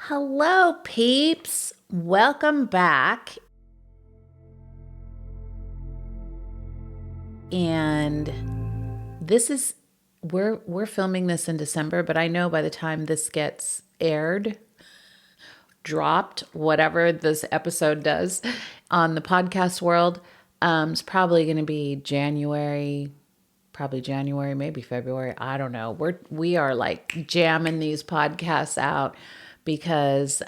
Hello, peeps. Welcome back. And this is we're filming this in December, but I know by the time this gets aired, dropped, whatever this episode does on the podcast world, it's probably going to be January, maybe February. I don't know. We are like jamming these podcasts out because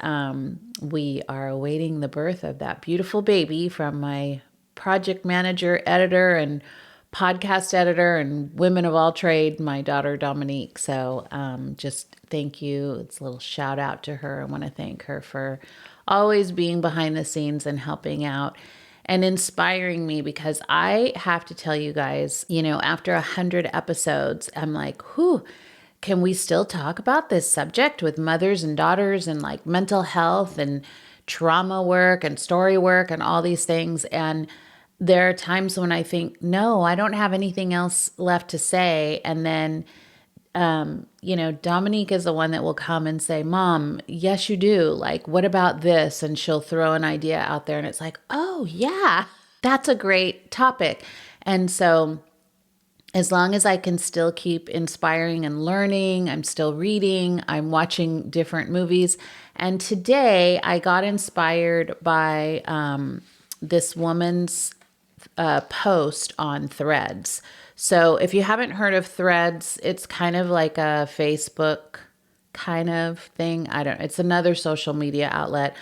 we are awaiting the birth of that beautiful baby from my project manager, editor, and podcast editor, and women of all trade, my daughter Dominique. So just thank you. It's a little shout out to her. I want to thank her for always being behind the scenes and helping out and inspiring me, because I have to tell you guys, after 100 episodes, I'm like, whew, can we still talk about this subject with mothers and daughters and like mental health and trauma work and story work and all these things? And there are times when I think, no, I don't have anything else left to say. And then, Dominique is the one that will come and say, Mom, yes, you do. Like, what about this? And she'll throw an idea out there and it's like, oh, yeah, that's a great topic. And so as long as I can still keep inspiring and learning, I'm still reading, I'm watching different movies. And today I got inspired by this woman's post on Threads. So if you haven't heard of Threads, it's kind of like a Facebook kind of thing. It's another social media outlet.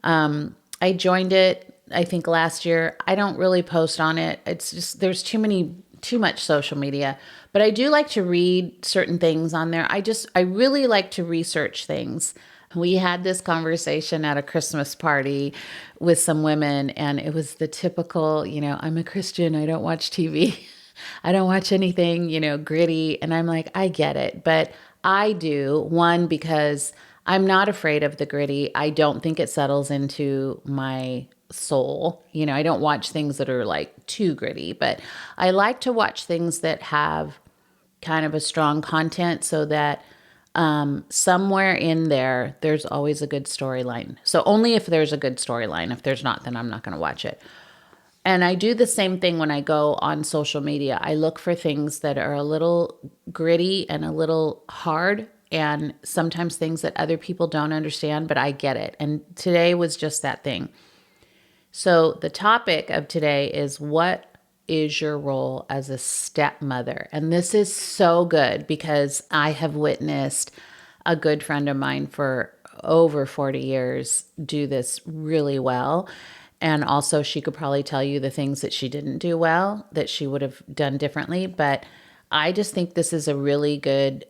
I joined it, I think last year. I don't really post on it. It's just, there's too much social media, but I do like to read certain things on there. I really like to research things. We had this conversation at a Christmas party with some women, and it was the typical, I'm a Christian, I don't watch TV. I don't watch anything, gritty. And I'm like, I get it. But I do, one, because I'm not afraid of the gritty. I don't think it settles into my soul. I don't watch things that are like too gritty, but I like to watch things that have kind of a strong content, so that somewhere in there, there's always a good storyline. So only if there's a good storyline. If there's not, then I'm not going to watch it. And I do the same thing when I go on social media. I look for things that are a little gritty and a little hard, and sometimes things that other people don't understand, but I get it. And today was just that thing. So the topic of today is, what is your role as a stepmother? And this is so good because I have witnessed a good friend of mine for over 40 years do this really well. And also she could probably tell you the things that she didn't do well, that she would have done differently. But I just think this is a really good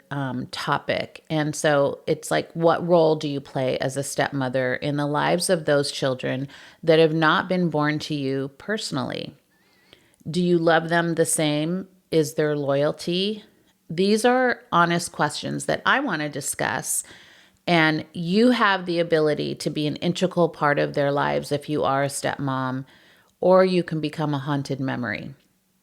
topic. And so it's like, what role do you play as a stepmother in the lives of those children that have not been born to you personally? Do you love them the same? Is there loyalty? These are honest questions that I want to discuss. And you have the ability to be an integral part of their lives if you are a stepmom, or you can become a haunted memory.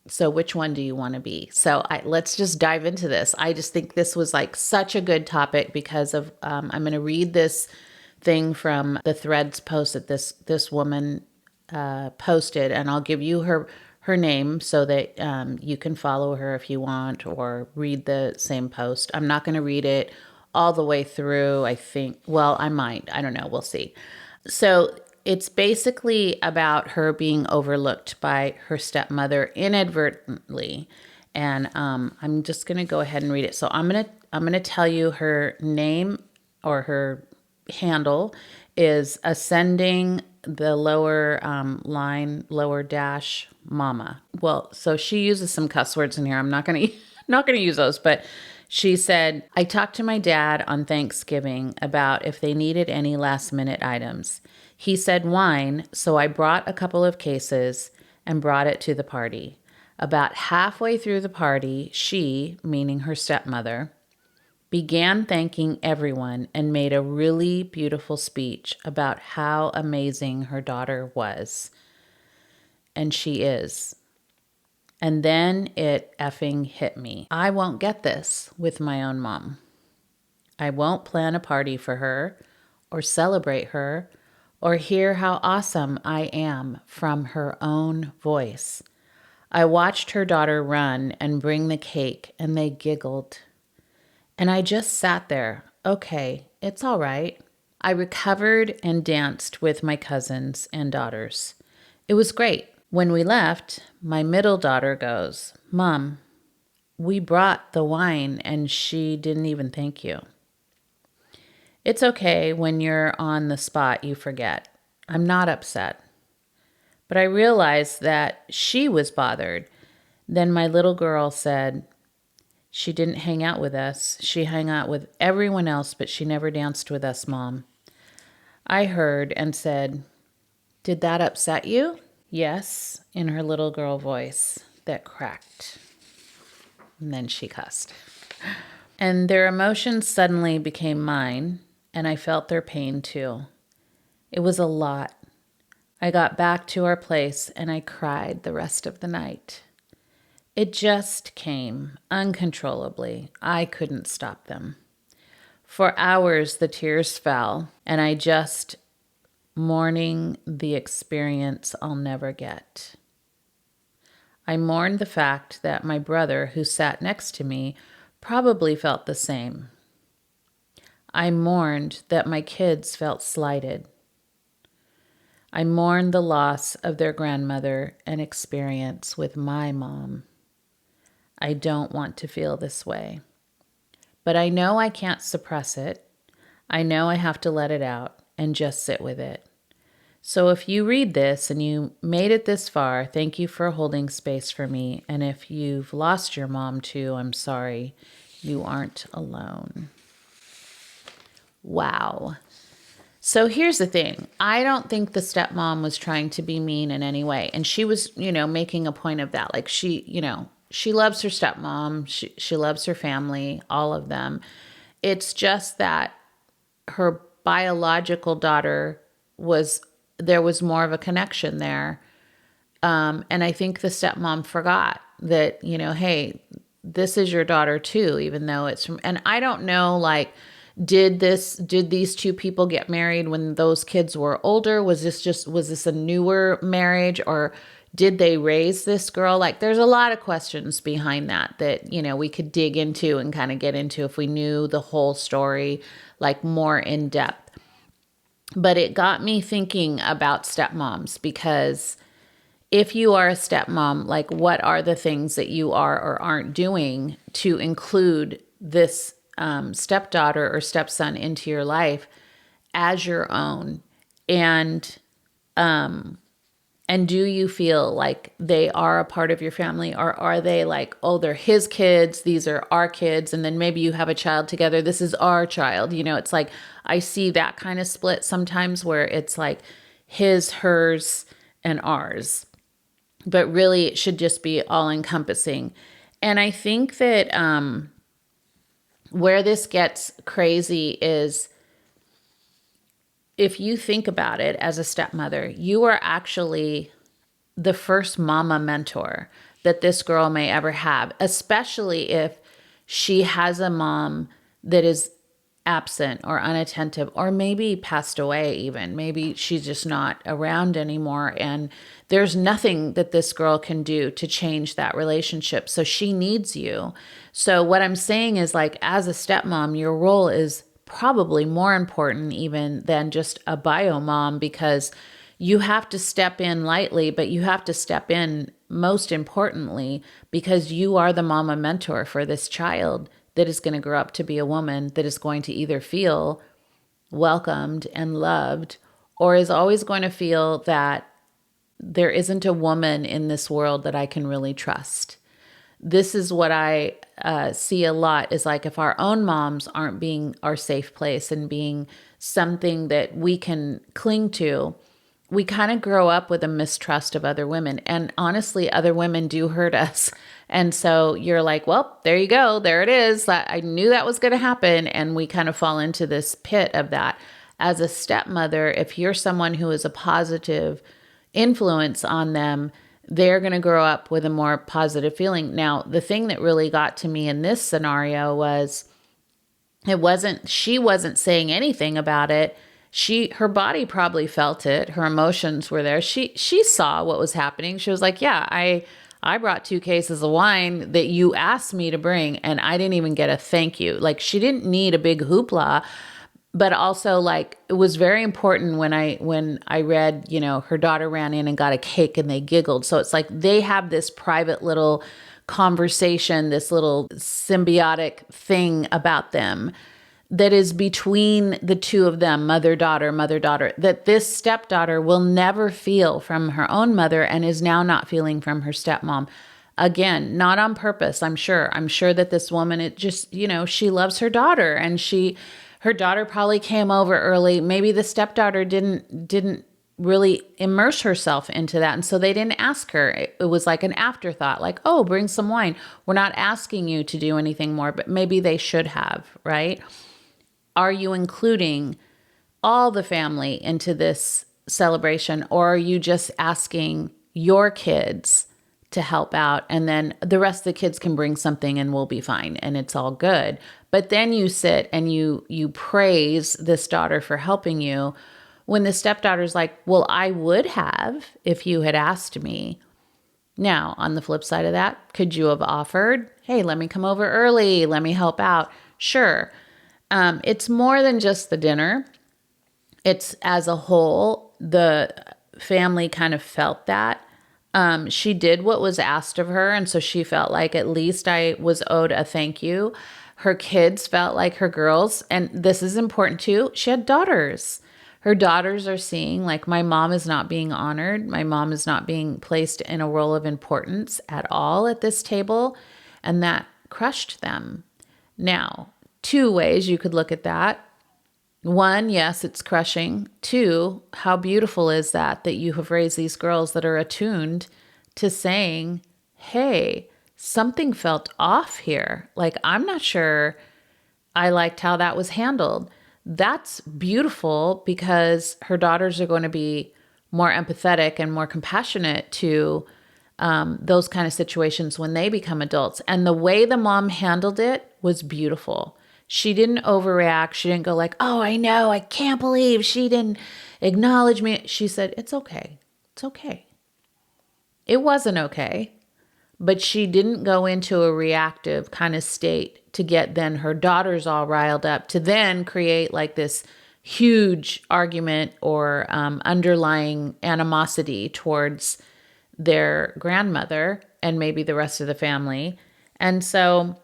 So which one do you want to be? So let's just dive into this. I just think this was like such a good topic because of, I'm going to read this thing from the Threads post that this woman posted, and I'll give you her name so that you can follow her if you want, or read the same post. I'm not going to read it all the way through, I think. Well, I might. I don't know. We'll see. So it's basically about her being overlooked by her stepmother inadvertently. And I'm just going to go ahead and read it. So I'm going to tell you her name, or her handle is ascending the lower lower dash mama. Well, so she uses some cuss words in here. I'm not going to use those, but she said, I talked to my dad on Thanksgiving about if they needed any last minute items. He said wine, so I brought a couple of cases and brought it to the party. About halfway through the party, she, meaning her stepmother, began thanking everyone and made a really beautiful speech about how amazing her daughter was. And she is. And then it effing hit me. I won't get this with my own mom. I won't plan a party for her or celebrate her or hear how awesome I am from her own voice. I watched her daughter run and bring the cake, and they giggled. And I just sat there. Okay, it's all right. I recovered and danced with my cousins and daughters. It was great. When we left, my middle daughter goes, "Mom, we brought the wine and she didn't even thank you." It's okay when you're on the spot, you forget. I'm not upset. But I realized that she was bothered. Then my little girl said, "She didn't hang out with us. She hung out with everyone else, but she never danced with us, Mom." I heard and said, "Did that upset you?" "Yes," in her little girl voice that cracked. And then she cussed. And their emotions suddenly became mine, and I felt their pain too. It was a lot. I got back to our place and I cried the rest of the night. It just came uncontrollably. I couldn't stop them. For hours the tears fell, and I just mourning the experience I'll never get. I mourned the fact that my brother, who sat next to me, probably felt the same. I mourned that my kids felt slighted. I mourned the loss of their grandmother and experience with my mom. I don't want to feel this way. But I know I can't suppress it. I know I have to let it out and just sit with it. So if you read this and you made it this far, thank you for holding space for me. And if you've lost your mom too, I'm sorry. You aren't alone. Wow. So here's the thing. I don't think the stepmom was trying to be mean in any way. And she was, making a point of that. Like she loves her stepmom. She loves her family, all of them. It's just that her biological daughter there was more of a connection there. And I think the stepmom forgot that, hey, this is your daughter too, even though it's from, and I don't know, did these two people get married when those kids were older? Was this a newer marriage, or did they raise this girl? There's a lot of questions behind that we could dig into and kind of get into if we knew the whole story, more in depth. But it got me thinking about stepmoms, because if you are a stepmom, what are the things that you are or aren't doing to include this stepdaughter or stepson into your life as your own? And do you feel like they are a part of your family, or are they oh, they're his kids, these are our kids, and then maybe you have a child together, this is our child. It's I see that kind of split sometimes where it's his, hers, and ours. But really it should just be all encompassing. And I think that where this gets crazy is, if you think about it as a stepmother, you are actually the first mama mentor that this girl may ever have, especially if she has a mom that is absent or unattentive, or maybe passed away even. Maybe she's just not around anymore, and there's nothing that this girl can do to change that relationship. So she needs you. So what I'm saying is, as a stepmom, your role is probably more important even than just a bio mom, because you have to step in lightly, but you have to step in most importantly because you are the mama mentor for this child that is going to grow up to be a woman that is going to either feel welcomed and loved, or is always going to feel that there isn't a woman in this world that I can really trust. This is what I see a lot, is if our own moms aren't being our safe place and being something that we can cling to, we kind of grow up with a mistrust of other women. And honestly, other women do hurt us. And so you're well, there you go. There it is. I knew that was going to happen. And we kind of fall into this pit of that. As a stepmother, if you're someone who is a positive influence on them, they're going to grow up with a more positive feeling. Now, the thing that really got to me in this scenario was she wasn't saying anything about it. her body probably felt it. Her emotions were there. She saw what was happening. She was like, yeah, I brought 2 cases of wine that you asked me to bring, and I didn't even get a thank you. Like, she didn't need a big hoopla, but also, like, it was very important when I read, her daughter ran in and got a cake and they giggled. So it's like they have this private little conversation, this little symbiotic thing about them that is between the two of them, mother-daughter, that this stepdaughter will never feel from her own mother and is now not feeling from her stepmom. Again, not on purpose, I'm sure. I'm sure that this woman, it just, she loves her daughter, and her daughter probably came over early. Maybe the stepdaughter didn't really immerse herself into that. And so they didn't ask her. It was like an afterthought, like, oh, bring some wine. We're not asking you to do anything more, but maybe they should have, right? Are you including all the family into this celebration, or are you just asking your kids to help out, and then the rest of the kids can bring something and we'll be fine and it's all good? But then you sit and you praise this daughter for helping you when the stepdaughter's like, well, I would have if you had asked me. Now, on the flip side of that, could you have offered, hey, let me come over early, let me help out? Sure. It's more than just the dinner. It's as a whole, the family kind of felt that. She did what was asked of her, and so she felt like at least I was owed a thank you. Her kids felt like her girls, and this is important too, she had daughters. Her daughters are seeing, like, my mom is not being honored. My mom is not being placed in a role of importance at all at this table, and that crushed them. Now, 2 ways you could look at that. 1, yes, it's crushing. 2, how beautiful is that you have raised these girls that are attuned to saying, hey, something felt off here. Like, I'm not sure I liked how that was handled. That's beautiful, because her daughters are going to be more empathetic and more compassionate to those kind of situations when they become adults. And the way the mom handled it was beautiful. She didn't overreact. She didn't go like, oh, I know, I can't believe she didn't acknowledge me. She said, it's okay. It's okay. It wasn't okay, but she didn't go into a reactive kind of state to get then her daughters all riled up to then create like this huge argument or underlying animosity towards their grandmother and maybe the rest of the family. And so,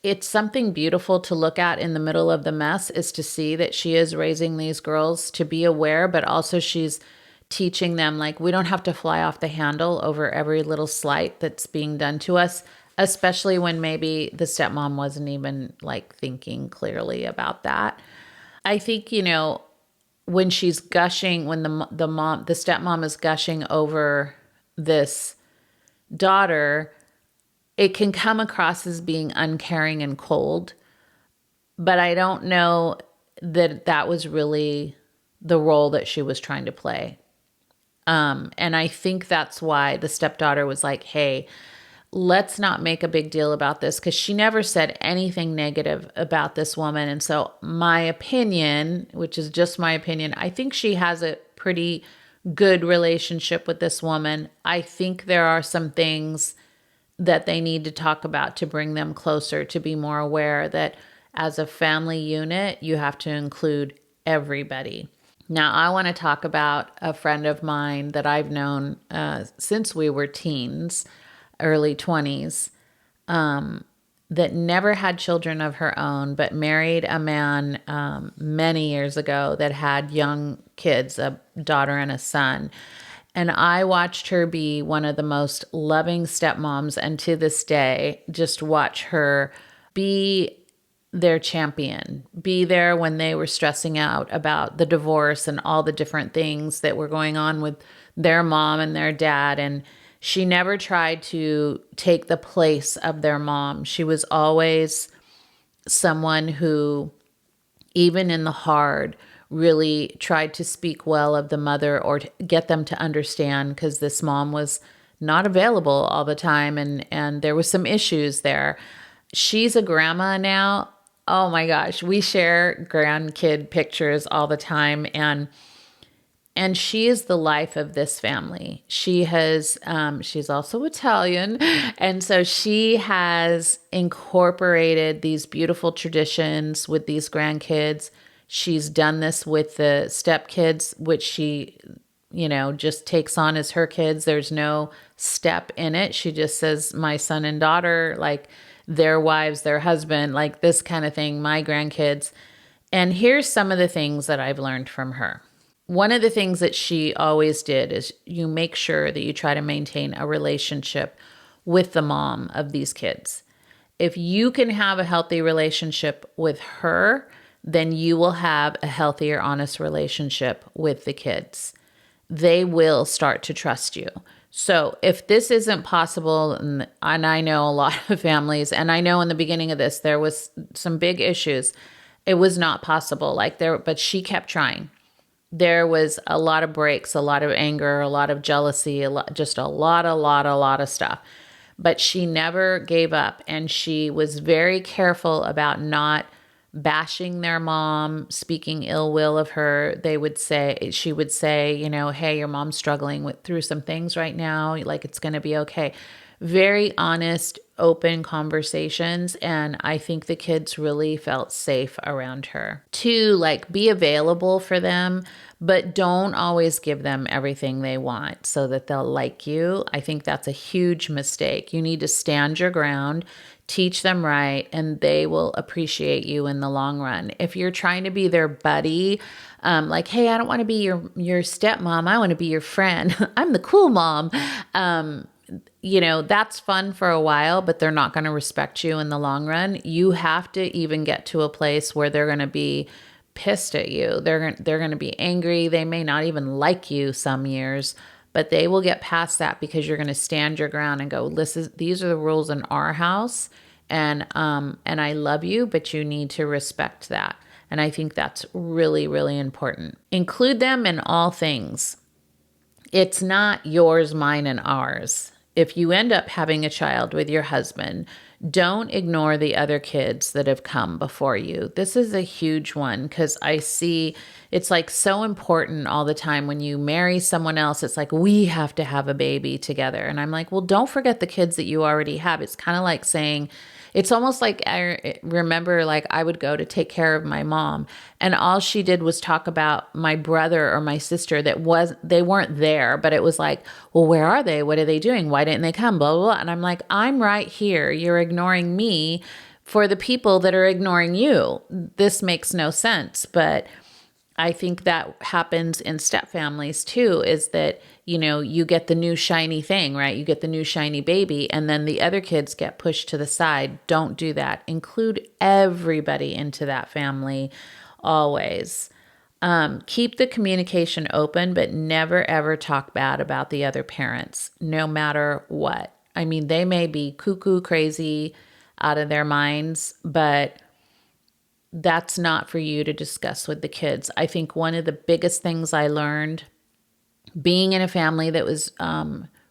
it's something beautiful to look at in the middle of the mess, is to see that she is raising these girls to be aware, but also she's teaching them, like, we don't have to fly off the handle over every little slight that's being done to us, especially when maybe the stepmom wasn't even like thinking clearly about that. I think, when she's gushing, when the stepmom is gushing over this daughter, it can come across as being uncaring and cold, but I don't know that was really the role that she was trying to play. And I think that's why the stepdaughter was like, hey, let's not make a big deal about this, because she never said anything negative about this woman. And so my opinion, which is just my opinion, I think she has a pretty good relationship with this woman. I think there are some things that they need to talk about to bring them closer, to be more aware that as a family unit, you have to include everybody. Now, I want to talk about a friend of mine that I've known since we were teens, early 20s, that never had children of her own, but married a man many years ago that had young kids, a daughter and a son. And I watched her be one of the most loving stepmoms, and to this day, just watch her be their champion, be there when they were stressing out about the divorce and all the different things that were going on with their mom and their dad. And she never tried to take the place of their mom. She was always someone who, even in the hard, really tried to speak well of the mother or to get them to understand, because this mom was not available all the time and there was some issues there. She's a grandma now, Oh my gosh, we share grandkid pictures all the time, and she is the life of this family. She's also Italian. And so she has incorporated these beautiful traditions with these grandkids. She's done this with the stepkids, which she, just takes on as her kids. There's no step in it. She just says, my son and daughter, like their wives, their husband, like this kind of thing, my grandkids. And here's some of the things that I've learned from her. One of the things that she always did is you make sure that you try to maintain a relationship with the mom of these kids. If you can have a healthy relationship with her, then you will have a healthier, honest relationship with the kids. They will start to trust you. So if this isn't possible, and I know a lot of families, and I know in the beginning of this, there was some big issues. It was not possible but she kept trying. There was a lot of breaks, a lot of anger, a lot of jealousy, a lot of stuff. But she never gave up, and she was very careful about not bashing their mom, speaking ill will of her. She would say, hey, your mom's struggling through some things right now. Like, it's going to be okay. Very honest, open conversations. And I think the kids really felt safe around her. 2, be available for them, but don't always give them everything they want so that they'll like you. I think that's a huge mistake. You need to stand your ground, teach them right, and they will appreciate you in the long run. If you're trying to be their buddy, hey, I don't want to be your stepmom. I want to be your friend. I'm the cool mom. That's fun for a while, but they're not going to respect you in the long run. You have to even get to a place where they're going to be pissed at you. They're going to be angry. They may not even like you some years, but they will get past that because you're going to stand your ground and go, these are the rules in our house. And I love you, but you need to respect that. And I think that's really, really important. Include them in all things. It's not yours, mine, and ours. If you end up having a child with your husband, don't ignore the other kids that have come before you. This is a huge one because I see it's so important all the time when you marry someone else. It's like, we have to have a baby together. And I'm like, well, don't forget the kids that you already have. It's kind of like saying, it's almost like I remember I would go to take care of my mom and all she did was talk about my brother or my sister they weren't there, but it was like, well, where are they? What are they doing? Why didn't they come? Blah, blah, blah. And I'm like, I'm right here. You're ignoring me for the people that are ignoring you. This makes no sense. But I think that happens in step families too, is that, you get the new shiny thing, right? You get the new shiny baby, and then the other kids get pushed to the side. Don't do that. Include everybody into that family always. Keep the communication open, but never ever talk bad about the other parents, no matter what. I mean, they may be cuckoo crazy out of their minds, but that's not for you to discuss with the kids. I think one of the biggest things I learned being in a family that was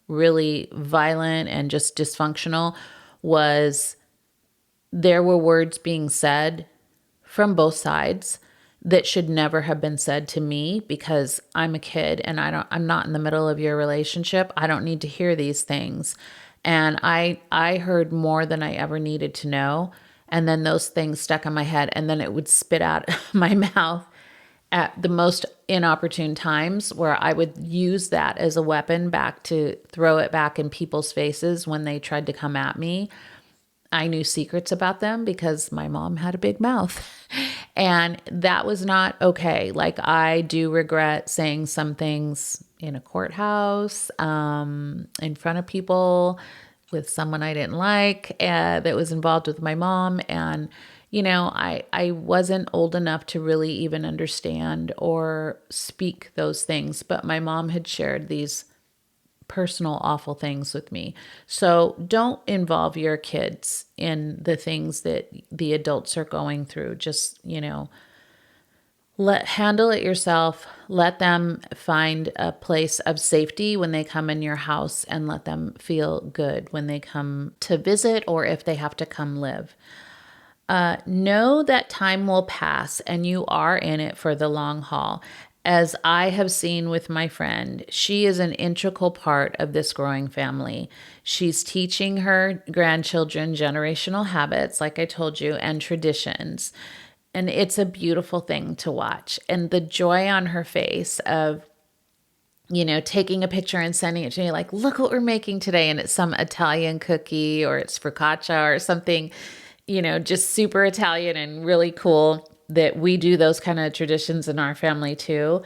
really violent and just dysfunctional was there were words being said from both sides that should never have been said to me because I'm a kid and I'm not in the middle of your relationship. I don't need to hear these things. And I heard more than I ever needed to know. And then those things stuck in my head, and then it would spit out my mouth at the most inopportune times where I would use that as a weapon back to throw it back in people's faces when they tried to come at me. I knew secrets about them because my mom had a big mouth, and that was not okay. I do regret saying some things in a courthouse, in front of people, with someone I didn't like that was involved with my mom. And, I wasn't old enough to really even understand or speak those things. But my mom had shared these personal, awful things with me. So don't involve your kids in the things that the adults are going through. Just, handle it yourself. Let them find a place of safety when they come in your house, and let them feel good when they come to visit or if they have to come live. Know that time will pass and you are in it for the long haul. As I have seen with my friend, she is an integral part of this growing family. She's teaching her grandchildren generational habits, like I told you, and traditions. And it's a beautiful thing to watch. And the joy on her face of, taking a picture and sending it to me, like, look what we're making today. And it's some Italian cookie or it's focaccia or something, just super Italian and really cool that we do those kind of traditions in our family too.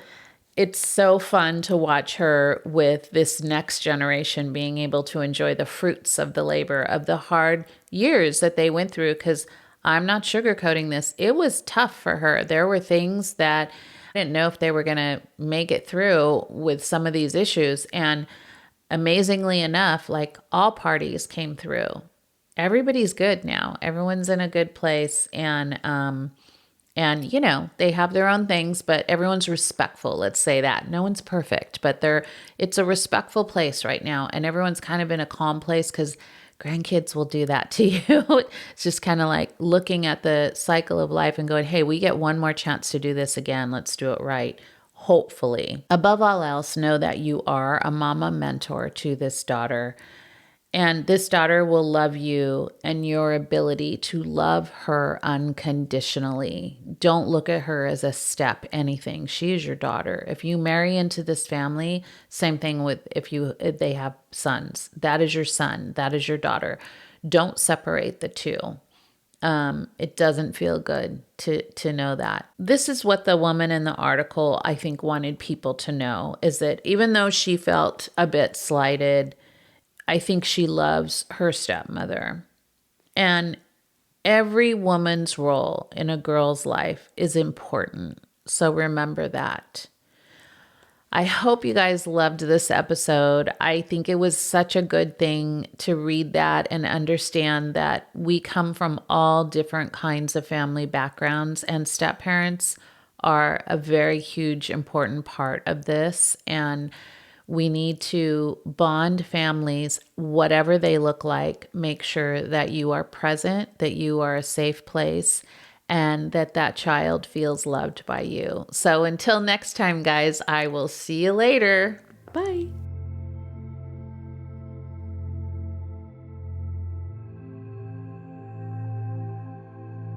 It's so fun to watch her with this next generation being able to enjoy the fruits of the labor of the hard years that they went through. Because I'm not sugarcoating this, it was tough for her. There were things that I didn't know if they were going to make it through with some of these issues. And amazingly enough, like all parties came through. Everybody's good now. Everyone's in a good place. And they have their own things, but everyone's respectful. Let's say that. No one's perfect, but it's a respectful place right now. And everyone's kind of in a calm place because grandkids will do that to you. It's just kind of like looking at the cycle of life and going, hey, we get one more chance to do this again. Let's do it right. Hopefully. Above all else, know that you are a mama mentor to this daughter. And this daughter will love you and your ability to love her unconditionally. Don't look at her as a step anything. She is your daughter. If you marry into this family, same thing with if they have sons. That is your son. That is your daughter. Don't separate the two. It doesn't feel good to know that. This is what the woman in the article, I think, wanted people to know, is that even though she felt a bit slighted, I think she loves her stepmother. And every woman's role in a girl's life is important. So remember that. I hope you guys loved this episode. I think it was such a good thing to read that and understand that we come from all different kinds of family backgrounds, and step-parents are a very huge, important part of this. And we need to bond families, whatever they look like. Make sure that you are present, that you are a safe place, and that child feels loved by you. So until next time, guys, I will see you later. Bye.